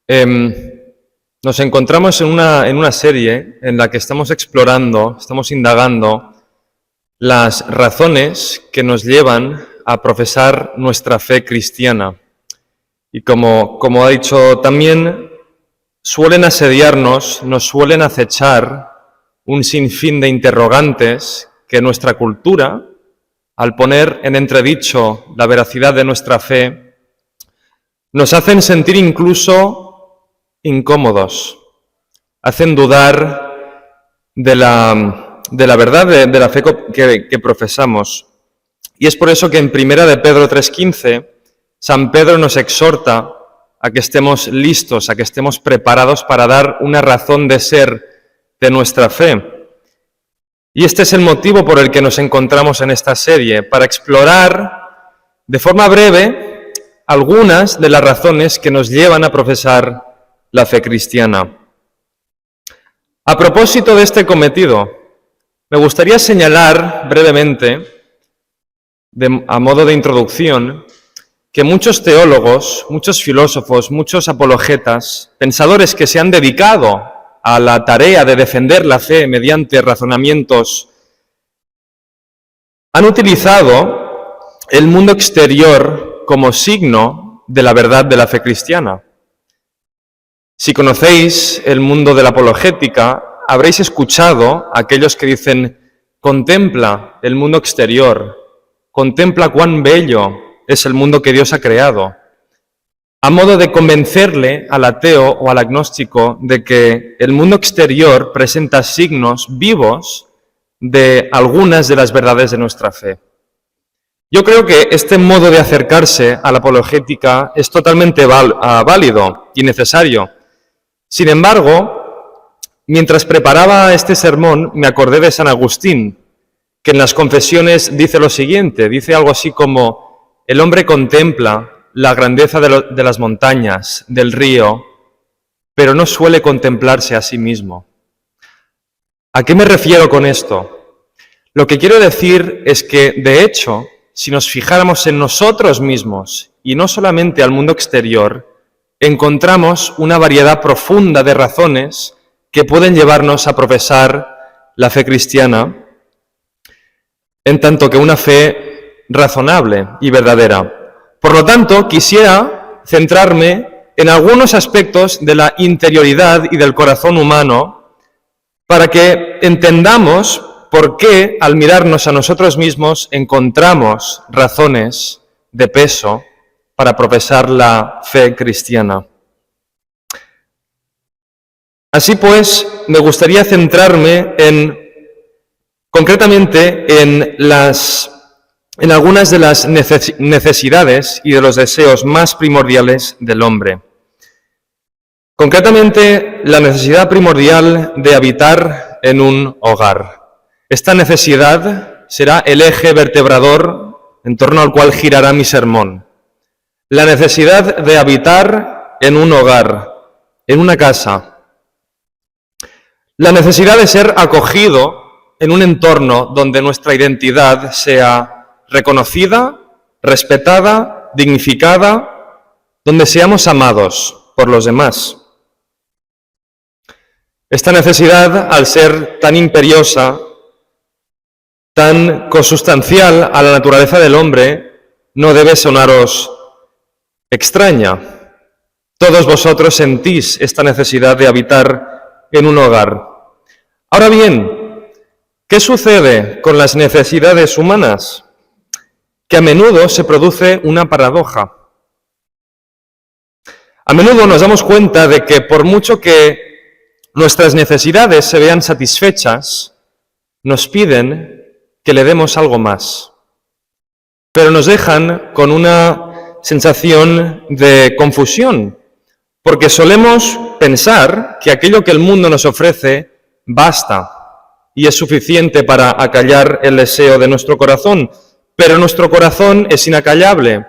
Nos encontramos en una serie en la que estamos explorando, estamos indagando las razones que nos llevan a profesar nuestra fe cristiana. Y como ha dicho también, suelen asediarnos, nos suelen acechar un sinfín de interrogantes que nuestra cultura, al poner en entredicho la veracidad de nuestra fe, nos hacen sentir incluso incómodos, hacen dudar de la verdad de la fe que profesamos. Y es por eso que en 1 de Pedro 3:15, San Pedro nos exhorta a que estemos listos, a que estemos preparados para dar una razón de ser de nuestra fe. Y este es el motivo por el que nos encontramos en esta serie, para explorar de forma breve algunas de las razones que nos llevan a profesar la fe cristiana. A propósito de este cometido, me gustaría señalar brevemente, a modo de introducción, que muchos teólogos, muchos filósofos, muchos apologetas, pensadores que se han dedicado a la tarea de defender la fe mediante razonamientos, han utilizado el mundo exterior como signo de la verdad de la fe cristiana. Si conocéis el mundo de la apologética, habréis escuchado a aquellos que dicen: contempla el mundo exterior, contempla cuán bello es el mundo que Dios ha creado, a modo de convencerle al ateo o al agnóstico de que el mundo exterior presenta signos vivos de algunas de las verdades de nuestra fe. Yo creo que este modo de acercarse a la apologética es totalmente válido y necesario. Sin embargo, mientras preparaba este sermón, me acordé de San Agustín, que en las Confesiones dice lo siguiente, dice algo así como: el hombre contempla la grandeza de las montañas, del río, pero no suele contemplarse a sí mismo. ¿A qué me refiero con esto? Lo que quiero decir es que, de hecho, si nos fijáramos en nosotros mismos y no solamente al mundo exterior, encontramos una variedad profunda de razones que pueden llevarnos a profesar la fe cristiana, en tanto que una fe razonable y verdadera. Por lo tanto, quisiera centrarme en algunos aspectos de la interioridad y del corazón humano para que entendamos por qué, al mirarnos a nosotros mismos, encontramos razones de peso para profesar la fe cristiana. Así pues, me gustaría centrarme concretamente en algunas de las necesidades y de los deseos más primordiales del hombre. Concretamente, la necesidad primordial de habitar en un hogar. Esta necesidad será el eje vertebrador en torno al cual girará mi sermón. La necesidad de habitar en un hogar, en una casa. La necesidad de ser acogido en un entorno donde nuestra identidad sea reconocida, respetada, dignificada, donde seamos amados por los demás. Esta necesidad, al ser tan imperiosa, tan consustancial a la naturaleza del hombre, no debe sonaros extraña. Todos vosotros sentís esta necesidad de habitar en un hogar. Ahora bien, ¿qué sucede con las necesidades humanas? Que a menudo se produce una paradoja. A menudo nos damos cuenta de que por mucho que nuestras necesidades se vean satisfechas, nos piden que le demos algo más. Pero nos dejan con una sensación de confusión, porque solemos pensar que aquello que el mundo nos ofrece basta y es suficiente para acallar el deseo de nuestro corazón, pero nuestro corazón es inacallable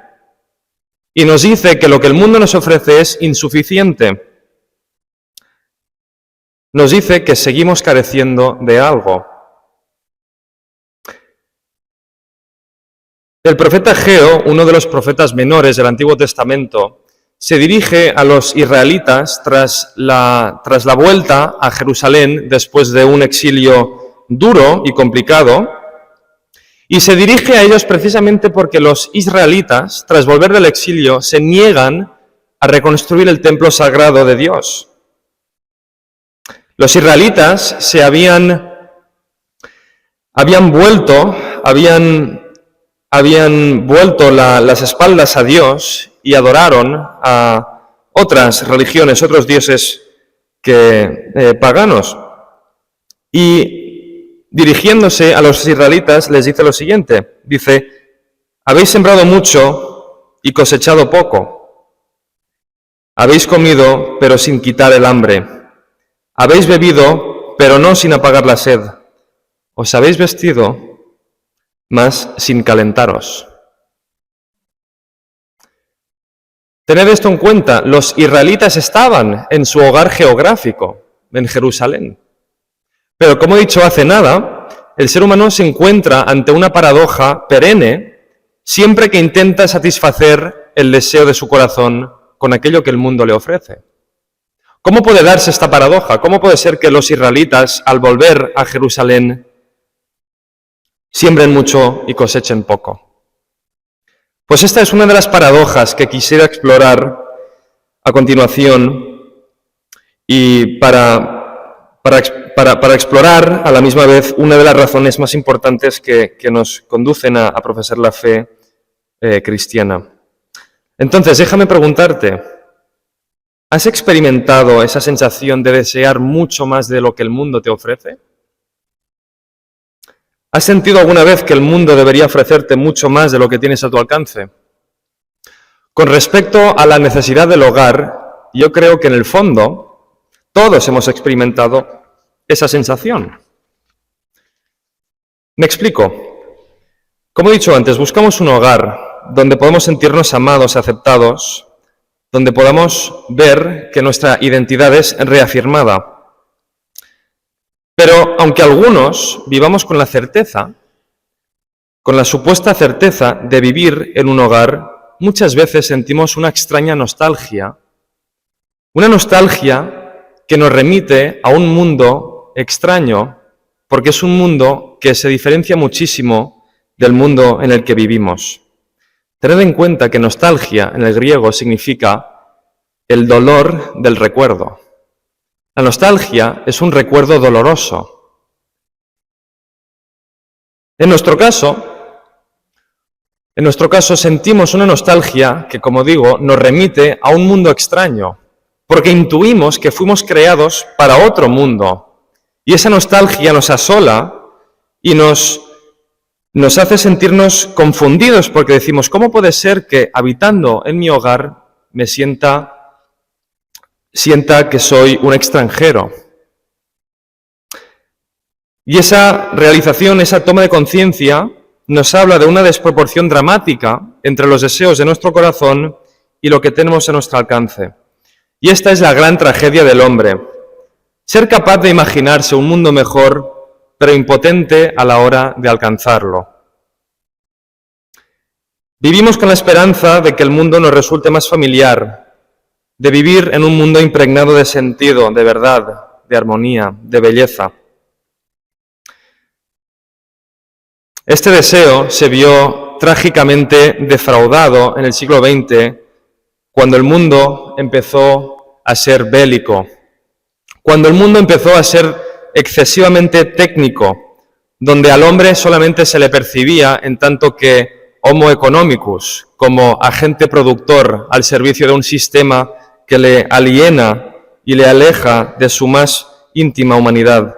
y nos dice que lo que el mundo nos ofrece es insuficiente. Nos dice que seguimos careciendo de algo. El profeta Ageo, uno de los profetas menores del Antiguo Testamento, se dirige a los israelitas tras la vuelta a Jerusalén después de un exilio duro y complicado, y se dirige a ellos precisamente porque los israelitas, tras volver del exilio, se niegan a reconstruir el templo sagrado de Dios. Los israelitas se habían vuelto las espaldas a Dios y adoraron a otras religiones, otros dioses paganos. Y dirigiéndose a los israelitas les dice lo siguiente, dice: habéis sembrado mucho y cosechado poco. Habéis comido, pero sin quitar el hambre. Habéis bebido, pero no sin apagar la sed. Os habéis vestido, mas sin calentaros. Tened esto en cuenta, los israelitas estaban en su hogar geográfico, en Jerusalén. Pero como he dicho hace nada, el ser humano se encuentra ante una paradoja perenne siempre que intenta satisfacer el deseo de su corazón con aquello que el mundo le ofrece. ¿Cómo puede darse esta paradoja? ¿Cómo puede ser que los israelitas, al volver a Jerusalén, siembren mucho y cosechen poco? Pues esta es una de las paradojas que quisiera explorar a continuación y para explorar a la misma vez una de las razones más importantes que nos conducen a profesar la fe cristiana. Entonces, déjame preguntarte, ¿has experimentado esa sensación de desear mucho más de lo que el mundo te ofrece? ¿Has sentido alguna vez que el mundo debería ofrecerte mucho más de lo que tienes a tu alcance? Con respecto a la necesidad del hogar, yo creo que en el fondo todos hemos experimentado esa sensación. Me explico. Como he dicho antes, buscamos un hogar donde podemos sentirnos amados, aceptados, donde podamos ver que nuestra identidad es reafirmada. Pero aunque algunos vivamos con la certeza, con la supuesta certeza de vivir en un hogar, muchas veces sentimos una extraña nostalgia. Una nostalgia que nos remite a un mundo extraño, porque es un mundo que se diferencia muchísimo del mundo en el que vivimos. Tened en cuenta que nostalgia en el griego significa el dolor del recuerdo. La nostalgia es un recuerdo doloroso. En nuestro caso sentimos una nostalgia que, como digo, nos remite a un mundo extraño, porque intuimos que fuimos creados para otro mundo. Y esa nostalgia nos asola y nos hace sentirnos confundidos, porque decimos, ¿cómo puede ser que habitando en mi hogar me sienta que soy un extranjero? Y esa realización, esa toma de conciencia, nos habla de una desproporción dramática entre los deseos de nuestro corazón y lo que tenemos a nuestro alcance. Y esta es la gran tragedia del hombre. Ser capaz de imaginarse un mundo mejor, pero impotente a la hora de alcanzarlo. Vivimos con la esperanza de que el mundo nos resulte más familiar, de vivir en un mundo impregnado de sentido, de verdad, de armonía, de belleza. Este deseo se vio trágicamente defraudado en el siglo XX, cuando el mundo empezó a ser bélico, cuando el mundo empezó a ser excesivamente técnico, donde al hombre solamente se le percibía en tanto que homo economicus, como agente productor al servicio de un sistema que le aliena y le aleja de su más íntima humanidad.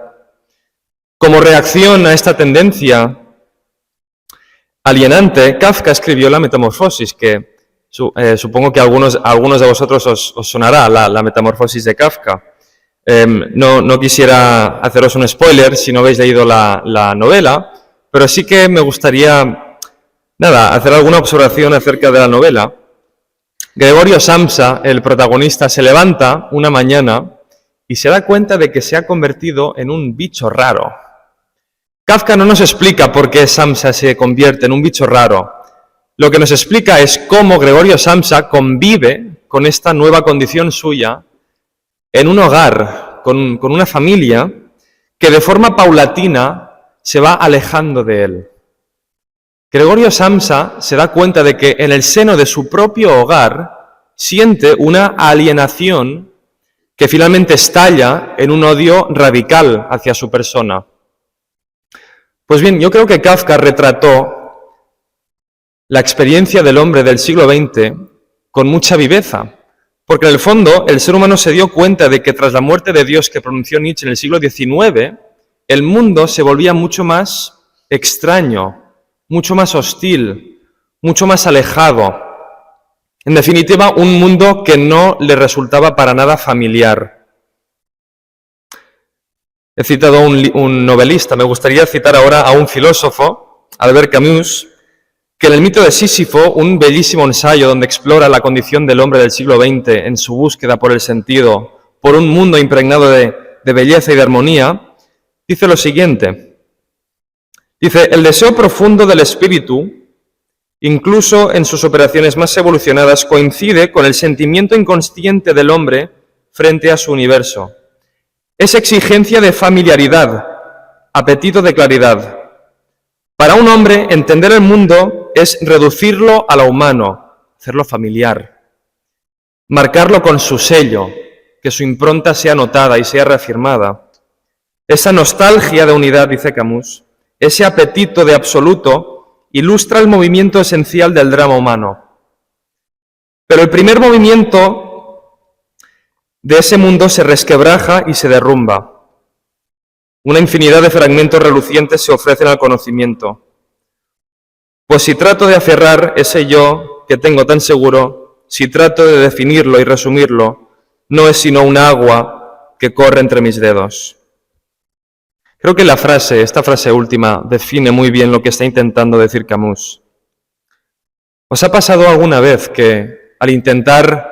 Como reacción a esta tendencia alienante, Kafka escribió La Metamorfosis, que supongo que a algunos de vosotros os sonará la Metamorfosis de Kafka. No quisiera haceros un spoiler si no habéis leído la novela, pero sí que me gustaría hacer alguna observación acerca de la novela. Gregorio Samsa, el protagonista, se levanta una mañana y se da cuenta de que se ha convertido en un bicho raro. Kafka no nos explica por qué Samsa se convierte en un bicho raro. Lo que nos explica es cómo Gregorio Samsa convive con esta nueva condición suya en un hogar, con una familia que de forma paulatina se va alejando de él. Gregorio Samsa se da cuenta de que en el seno de su propio hogar siente una alienación que finalmente estalla en un odio radical hacia su persona. Pues bien, yo creo que Kafka retrató la experiencia del hombre del siglo XX con mucha viveza, porque en el fondo el ser humano se dio cuenta de que tras la muerte de Dios que pronunció Nietzsche en el siglo XIX, el mundo se volvía mucho más extraño, mucho más hostil, mucho más alejado. En definitiva, un mundo que no le resultaba para nada familiar. He citado a un novelista, me gustaría citar ahora a un filósofo, Albert Camus, que en el mito de Sísifo, un bellísimo ensayo donde explora la condición del hombre del siglo XX en su búsqueda por el sentido, por un mundo impregnado de belleza y de armonía, dice lo siguiente. Dice, el deseo profundo del espíritu, incluso en sus operaciones más evolucionadas, coincide con el sentimiento inconsciente del hombre frente a su universo. Es exigencia de familiaridad, apetito de claridad. Para un hombre, entender el mundo es reducirlo a lo humano, hacerlo familiar, marcarlo con su sello, que su impronta sea notada y sea reafirmada. Esa nostalgia de unidad, dice Camus, ese apetito de absoluto, ilustra el movimiento esencial del drama humano. Pero el primer movimiento de ese mundo se resquebraja y se derrumba. Una infinidad de fragmentos relucientes se ofrecen al conocimiento. Pues si trato de aferrar ese yo que tengo tan seguro, si trato de definirlo y resumirlo, no es sino un agua que corre entre mis dedos. Creo que esta frase última, define muy bien lo que está intentando decir Camus. ¿Os ha pasado alguna vez que al intentar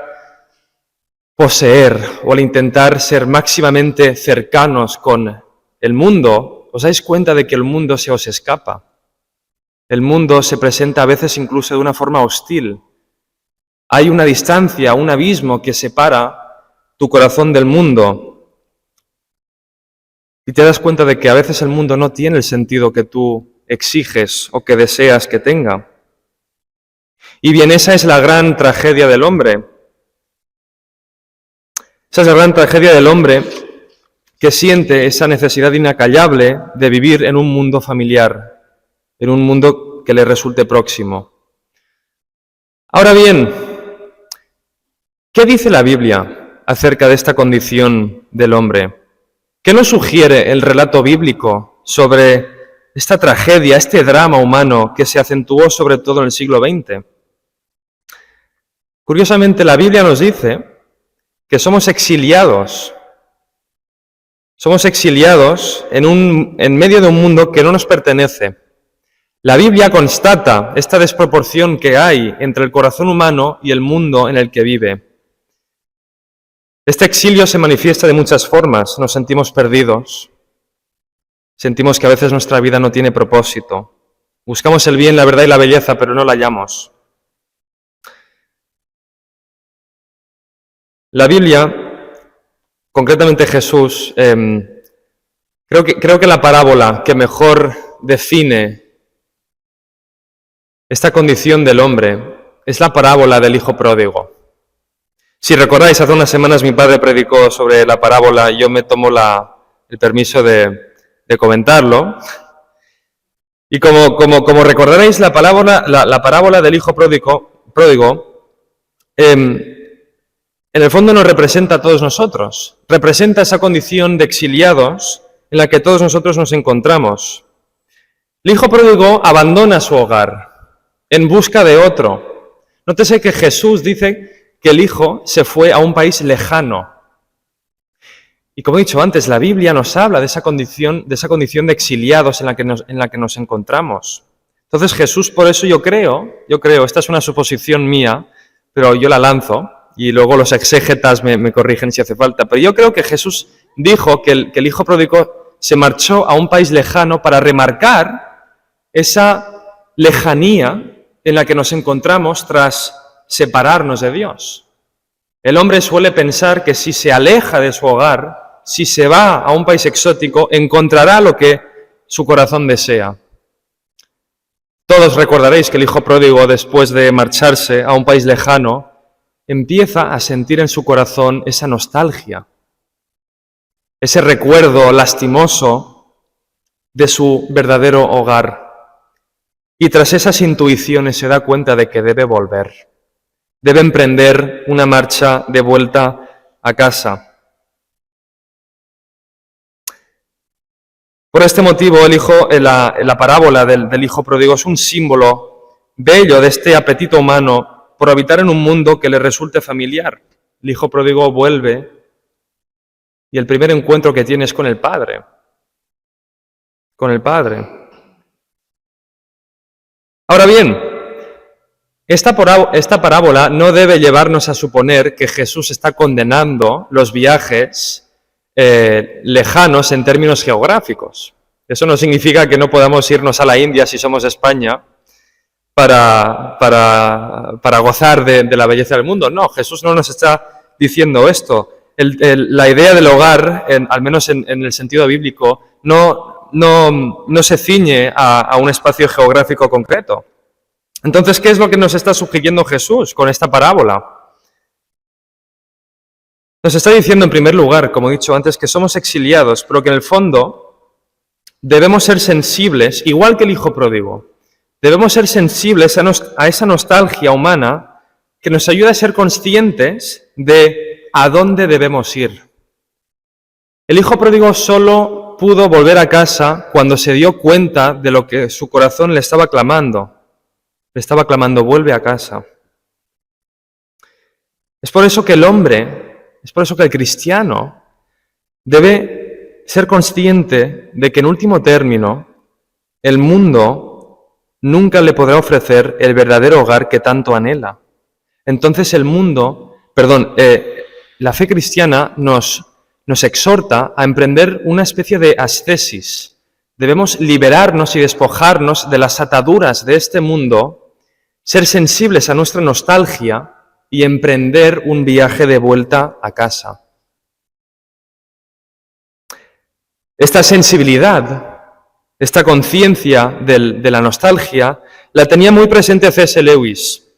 poseer o al intentar ser máximamente cercanos con el mundo, os dais cuenta de que el mundo se os escapa? El mundo se presenta a veces incluso de una forma hostil. Hay una distancia, un abismo que separa tu corazón del mundo. Y te das cuenta de que a veces el mundo no tiene el sentido que tú exiges o que deseas que tenga. Y bien, esa es la gran tragedia del hombre. Esa es la gran tragedia del hombre que siente esa necesidad inacallable de vivir en un mundo familiar, en un mundo que le resulte próximo. Ahora bien, ¿qué dice la Biblia acerca de esta condición del hombre? ¿Qué nos sugiere el relato bíblico sobre esta tragedia, este drama humano que se acentuó sobre todo en el siglo XX? Curiosamente, la Biblia nos dice que somos exiliados. Somos exiliados en medio de un mundo que no nos pertenece. La Biblia constata esta desproporción que hay entre el corazón humano y el mundo en el que vive. Este exilio se manifiesta de muchas formas. Nos sentimos perdidos. Sentimos que a veces nuestra vida no tiene propósito. Buscamos el bien, la verdad y la belleza, pero no la hallamos. La Biblia, concretamente Jesús, creo que la parábola que mejor define esta condición del hombre es la parábola del hijo pródigo. Si recordáis, hace unas semanas mi padre predicó sobre la parábola y yo me tomo el permiso de comentarlo. Y como recordaréis, la parábola del hijo pródigo en el fondo nos representa a todos nosotros. Representa esa condición de exiliados en la que todos nosotros nos encontramos. El hijo pródigo abandona su hogar en busca de otro. Nótese que Jesús dice que el hijo se fue a un país lejano. Y como he dicho antes, la Biblia nos habla de esa condición de exiliados en la que nos encontramos. Entonces Jesús, por eso yo creo, esta es una suposición mía, pero yo la lanzo, y luego los exégetas me corrigen si hace falta, pero yo creo que Jesús dijo que el hijo pródigo se marchó a un país lejano para remarcar esa lejanía en la que nos encontramos tras separarnos de Dios. El hombre suele pensar que si se aleja de su hogar, si se va a un país exótico, encontrará lo que su corazón desea. Todos recordaréis que el hijo pródigo, después de marcharse a un país lejano, empieza a sentir en su corazón esa nostalgia, ese recuerdo lastimoso de su verdadero hogar. Y tras esas intuiciones se da cuenta de que debe volver, debe emprender una marcha de vuelta a casa. Por este motivo, la parábola del hijo pródigo es un símbolo bello de este apetito humano por habitar en un mundo que le resulte familiar. El hijo pródigo vuelve y el primer encuentro que tiene es con el Padre. Con el Padre. Ahora bien, esta parábola no debe llevarnos a suponer que Jesús está condenando los viajes lejanos en términos geográficos. Eso no significa que no podamos irnos a la India si somos España para gozar de la belleza del mundo. No, Jesús no nos está diciendo esto. La idea del hogar, al menos en el sentido bíblico, no se ciñe a un espacio geográfico concreto. Entonces, ¿qué es lo que nos está sugiriendo Jesús con esta parábola? Nos está diciendo, en primer lugar, como he dicho antes, que somos exiliados, pero que en el fondo debemos ser sensibles, igual que el hijo pródigo. Debemos ser sensibles a esa nostalgia humana que nos ayuda a ser conscientes de a dónde debemos ir. El hijo pródigo solo pudo volver a casa cuando se dio cuenta de lo que su corazón le estaba clamando. Le estaba clamando, vuelve a casa. Es por eso que el cristiano debe ser consciente de que en último término el mundo nunca le podrá ofrecer el verdadero hogar que tanto anhela. Entonces la fe cristiana nos exhorta a emprender una especie de ascesis. Debemos liberarnos y despojarnos de las ataduras de este mundo, ser sensibles a nuestra nostalgia y emprender un viaje de vuelta a casa. Esta sensibilidad, esta conciencia de la nostalgia, la tenía muy presente C.S. Lewis.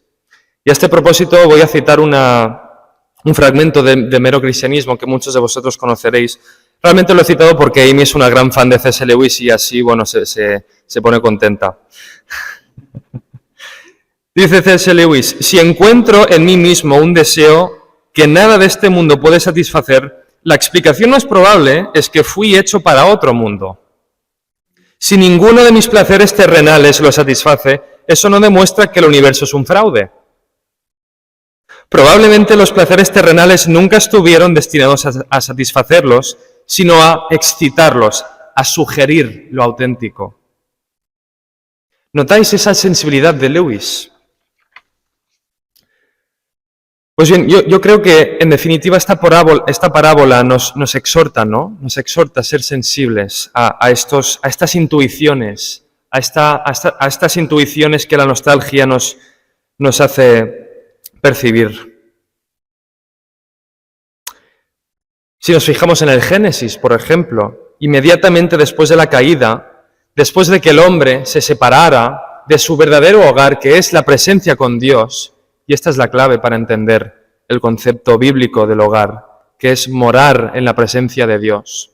Y a este propósito voy a citar un fragmento de Mero Cristianismo que muchos de vosotros conoceréis. Realmente lo he citado porque Amy es una gran fan de C.S. Lewis y así, se pone contenta. Dice C.S. Lewis, si encuentro en mí mismo un deseo que nada de este mundo puede satisfacer, la explicación más probable es que fui hecho para otro mundo. Si ninguno de mis placeres terrenales lo satisface, eso no demuestra que el universo es un fraude. Probablemente los placeres terrenales nunca estuvieron destinados a satisfacerlos, sino a excitarlos, a sugerir lo auténtico. ¿Notáis esa sensibilidad de Lewis? Pues bien, yo creo que, en definitiva, esta parábola nos exhorta, ¿no? Nos exhorta a ser sensibles a estas intuiciones, a estas intuiciones que la nostalgia nos hace percibir. Si nos fijamos en el Génesis, por ejemplo, inmediatamente después de la caída, después de que el hombre se separara de su verdadero hogar, que es la presencia con Dios, y esta es la clave para entender el concepto bíblico del hogar, que es morar en la presencia de Dios.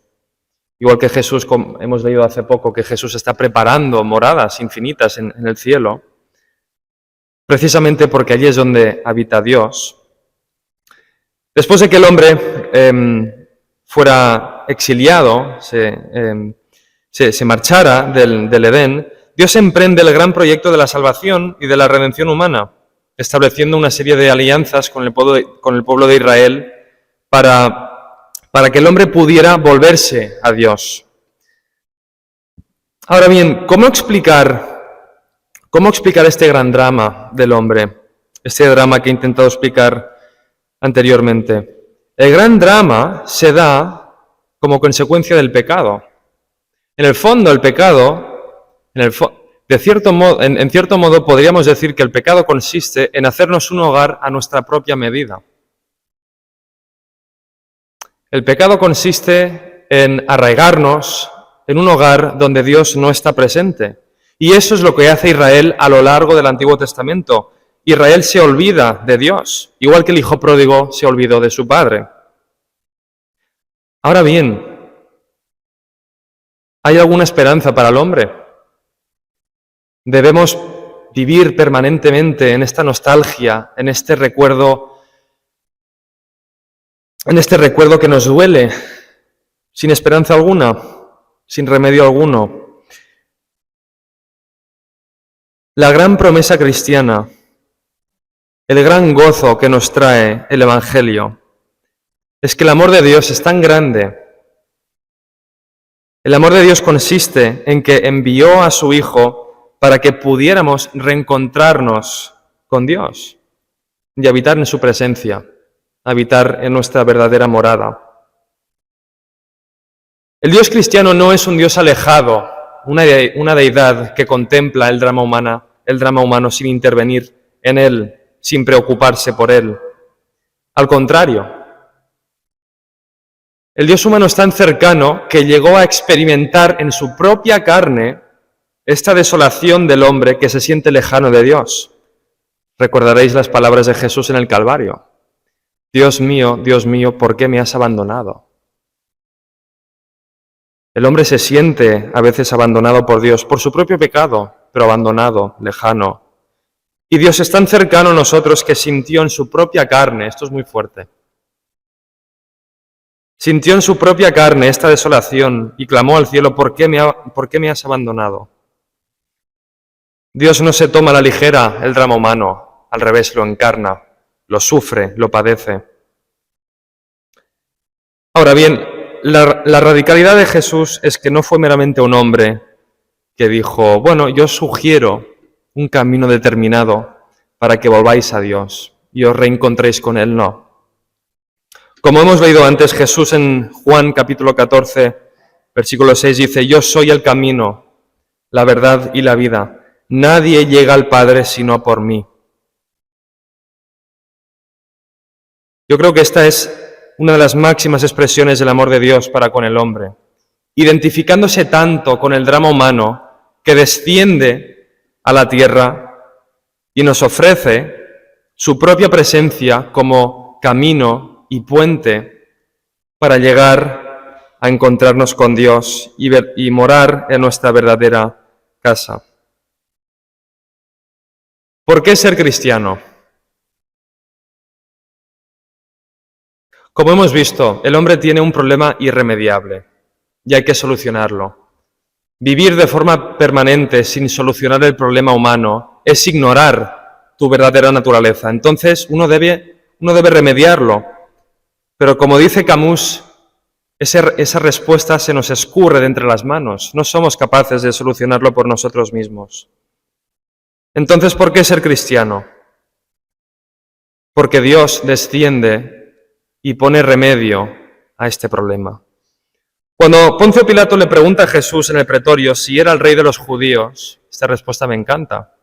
Igual que Jesús, como hemos leído hace poco, que Jesús está preparando moradas infinitas en el cielo, precisamente porque allí es donde habita Dios. Después de que el hombre fuera exiliado, se marchara del Edén, Dios emprende el gran proyecto de la salvación y de la redención humana, estableciendo una serie de alianzas con el pueblo de Israel para que el hombre pudiera volverse a Dios. Ahora bien, ¿cómo explicar este gran drama del hombre? Este drama que he intentado explicar anteriormente. El gran drama se da como consecuencia del pecado. En el fondo, el pecado, en cierto modo podríamos decir que el pecado consiste en hacernos un hogar a nuestra propia medida. El pecado consiste en arraigarnos en un hogar donde Dios no está presente. Y eso es lo que hace Israel a lo largo del Antiguo Testamento. Israel se olvida de Dios, igual que el hijo pródigo se olvidó de su padre. Ahora bien, ¿hay alguna esperanza para el hombre? Debemos vivir permanentemente en esta nostalgia, en este recuerdo que nos duele, sin esperanza alguna, sin remedio alguno. La gran promesa cristiana, el gran gozo que nos trae el Evangelio, es que el amor de Dios es tan grande. El amor de Dios consiste en que envió a su Hijo para que pudiéramos reencontrarnos con Dios y habitar en su presencia, habitar en nuestra verdadera morada. El Dios cristiano no es un Dios alejado, una deidad que contempla el drama humano sin intervenir en él, sin preocuparse por él. Al contrario, el Dios humano es tan cercano que llegó a experimentar en su propia carne esta desolación del hombre que se siente lejano de Dios. Recordaréis las palabras de Jesús en el Calvario. Dios mío, ¿por qué me has abandonado? El hombre se siente a veces abandonado por Dios, por su propio pecado, pero abandonado, lejano. Y Dios es tan cercano a nosotros que sintió en su propia carne, esto es muy fuerte, sintió en su propia carne esta desolación y clamó al cielo, ¿por qué me has abandonado? Dios no se toma a la ligera el drama humano, al revés, lo encarna, lo sufre, lo padece. Ahora bien, la radicalidad de Jesús es que no fue meramente un hombre que dijo, bueno, yo sugiero un camino determinado para que volváis a Dios y os reencontréis con Él, no. Como hemos leído antes, Jesús en Juan capítulo 14, versículo 6 dice, yo soy el camino, la verdad y la vida. Nadie llega al Padre sino por mí. Yo creo que esta es una de las máximas expresiones del amor de Dios para con el hombre, identificándose tanto con el drama humano que desciende a la tierra y nos ofrece su propia presencia como camino y puente para llegar a encontrarnos con Dios y morar en nuestra verdadera casa. ¿Por qué ser cristiano? Como hemos visto, el hombre tiene un problema irremediable y hay que solucionarlo. Vivir de forma permanente sin solucionar el problema humano es ignorar tu verdadera naturaleza. Entonces uno debe remediarlo. Pero como dice Camus, esa respuesta se nos escurre de entre las manos. No somos capaces de solucionarlo por nosotros mismos. Entonces, ¿por qué ser cristiano? Porque Dios desciende y pone remedio a este problema. Cuando Poncio Pilato le pregunta a Jesús en el pretorio si era el rey de los judíos, esta respuesta me encanta,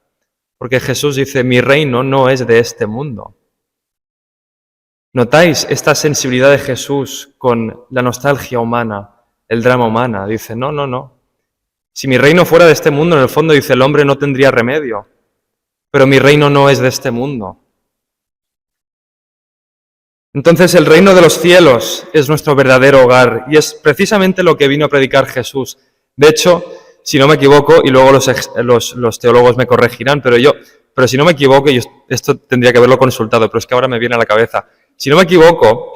porque Jesús dice, mi reino no es de este mundo. ¿Notáis esta sensibilidad de Jesús con la nostalgia humana, el drama humano? Dice, no. Si mi reino fuera de este mundo, en el fondo, dice, el hombre no tendría remedio. Pero mi reino no es de este mundo. Entonces el reino de los cielos es nuestro verdadero hogar y es precisamente lo que vino a predicar Jesús. De hecho, si no me equivoco, y luego los teólogos me corregirán, pero si no me equivoco, y esto tendría que haberlo consultado, pero es que ahora me viene a la cabeza. Si no me equivoco,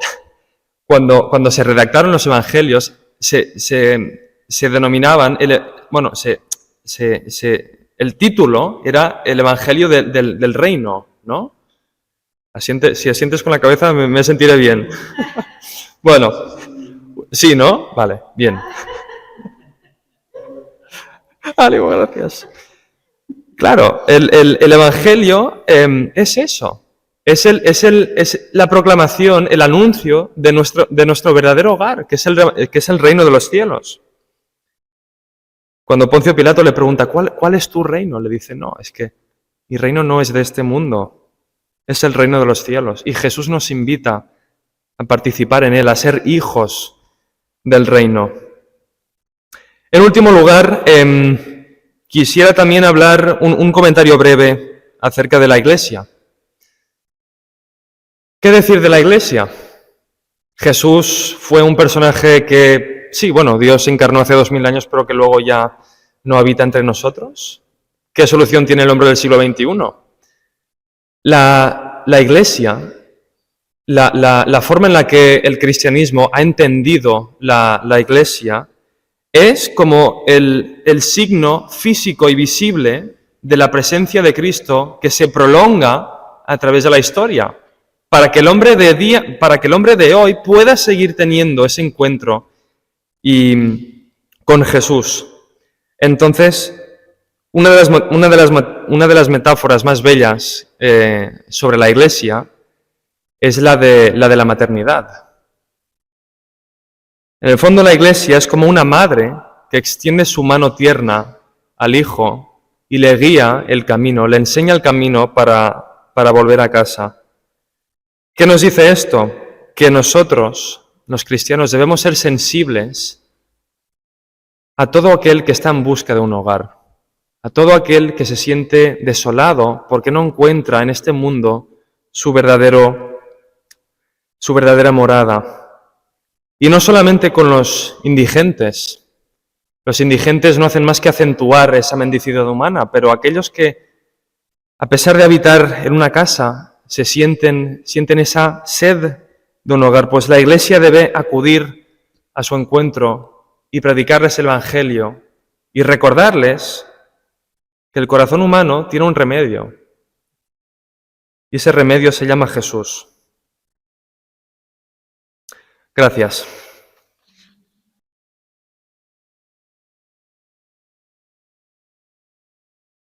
cuando se redactaron los evangelios, se denominaban, el título era el evangelio del reino, ¿no? Si asientes con la cabeza me sentiré bien. Bueno, sí, ¿no? Vale, bien. Vale, gracias. Claro, el evangelio es eso. Es la proclamación, el anuncio de nuestro verdadero hogar, que es el reino de los cielos. Cuando Poncio Pilato le pregunta, ¿cuál es tu reino? Le dice, no, es que mi reino no es de este mundo. Es el reino de los cielos. Y Jesús nos invita a participar en él, a ser hijos del reino. En último lugar, quisiera también hablar un comentario breve acerca de la Iglesia. ¿Qué decir de la Iglesia? Jesús fue un personaje que, sí, bueno, Dios se encarnó hace 2000 años, pero que luego ya no habita entre nosotros. ¿Qué solución tiene el hombre del siglo XXI? La Iglesia, la forma en la que el cristianismo ha entendido la Iglesia es como el signo físico y visible de la presencia de Cristo que se prolonga a través de la historia, para que el hombre de hoy pueda seguir teniendo ese encuentro con Jesús. Entonces, una de las metáforas más bellas sobre la Iglesia es la de la maternidad. En el fondo, la Iglesia es como una madre que extiende su mano tierna al hijo y le guía el camino, le enseña el camino para volver a casa. ¿Qué nos dice esto? Que nosotros, los cristianos, debemos ser sensibles a todo aquel que está en busca de un hogar, a todo aquel que se siente desolado porque no encuentra en este mundo su verdadera morada. Y no solamente con los indigentes. Los indigentes no hacen más que acentuar esa mendicidad humana, pero aquellos que, a pesar de habitar en una casa, sienten esa sed de un hogar, pues la Iglesia debe acudir a su encuentro y predicarles el Evangelio y recordarles que el corazón humano tiene un remedio, y ese remedio se llama Jesús. Gracias.